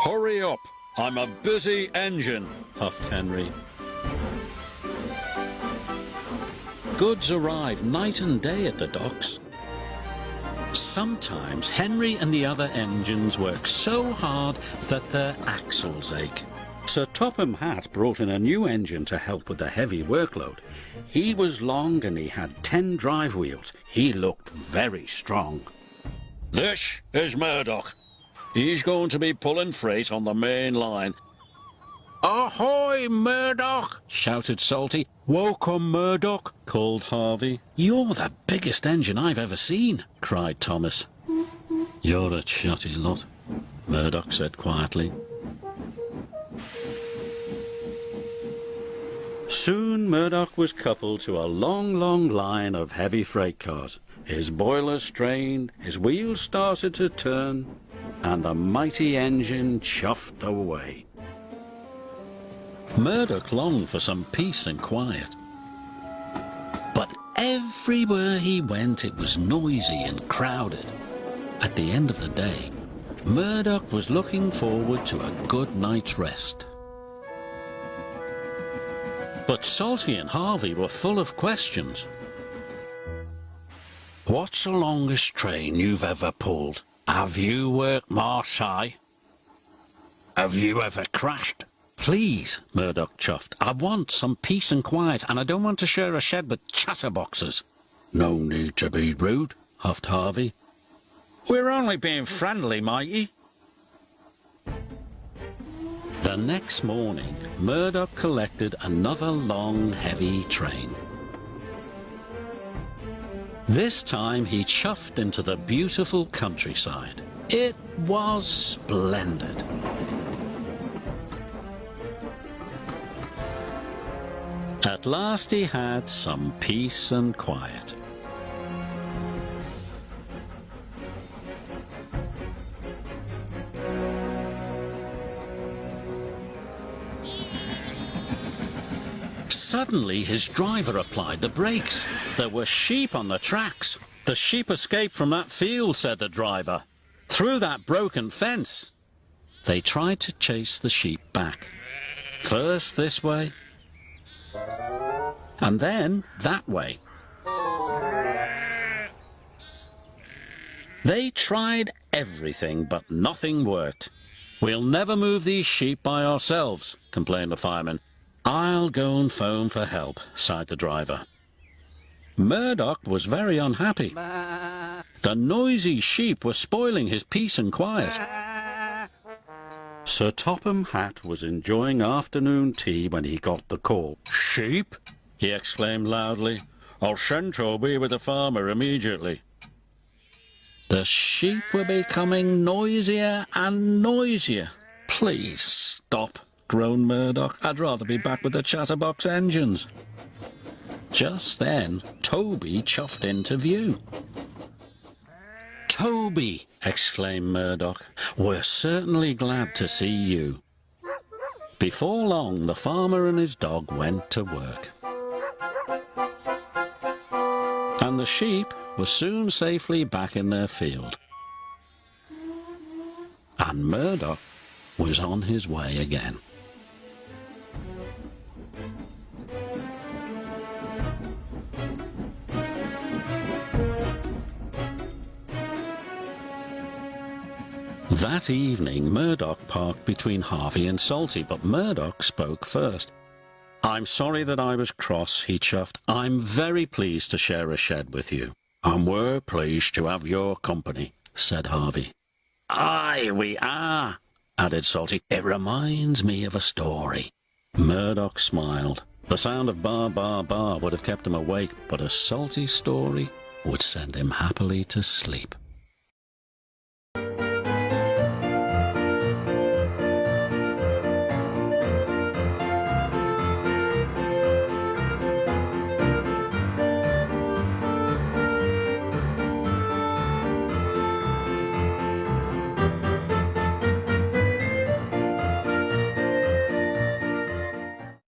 Hurry up! I'm a busy engine, huffed Henry. Goods arrive night and day at the docks. Sometimes Henry and the other engines work so hard that their axles ache. Sir Topham Hatt brought in a new engine to help with the heavy workload. He was long and he had 10 drive wheels. He looked very strong. This is Murdoch. He's going to be pulling freight on the main line. Ahoy, Murdoch! Shouted Salty. Welcome, Murdoch, called Harvey. You're the biggest engine I've ever seen, cried Thomas. You're a chatty lot, Murdoch said quietly. Soon Murdoch was coupled to a long, long line of heavy freight cars. His boiler strained, his wheels started to turn, and the mighty engine chuffed away. Murdoch longed for some peace and quiet. But everywhere he went it was noisy and crowded. At the end of the day, Murdoch was looking forward to a good night's rest. But Salty and Harvey were full of questions. What's the longest train you've ever pulled? Have you worked Marseille? Have you ever crashed? Please, Murdoch chuffed. I want some peace and quiet, and I don't want to share a shed with chatterboxes. No need to be rude, huffed Harvey. We're only being friendly, matey. The next morning, Murdoch collected another long, heavy train. This time he chuffed into the beautiful countryside. It was splendid. At last he had some peace and quiet. Suddenly his driver applied the brakes. There were sheep on the tracks. The sheep escaped from that field, said the driver. Through that broken fence. They tried to chase the sheep back. First this way, and then that way. They tried everything, but nothing worked. We'll never move these sheep by ourselves, complained the fireman. I'll go and phone for help, sighed the driver. Murdoch was very unhappy. The noisy sheep were spoiling his peace and quiet. Sir Topham Hatt was enjoying afternoon tea when he got the call. Sheep? He exclaimed loudly. I'll send Toby with the farmer immediately. The sheep were becoming noisier and noisier. Please stop, groaned Murdoch. I'd rather be back with the chatterbox engines. Just then, Toby chuffed into view. Toby, exclaimed Murdoch, we're certainly glad to see you. Before long, the farmer and his dog went to work. And the sheep were soon safely back in their field. And Murdoch was on his way again. That evening, Murdoch parked between Harvey and Salty, but Murdoch spoke first. I'm sorry that I was cross, he chuffed. I'm very pleased to share a shed with you. And we're pleased to have your company, said Harvey. Aye, we are, added Salty. It reminds me of a story. Murdoch smiled. The sound of bar, bar, bar would have kept him awake, but a Salty story would send him happily to sleep.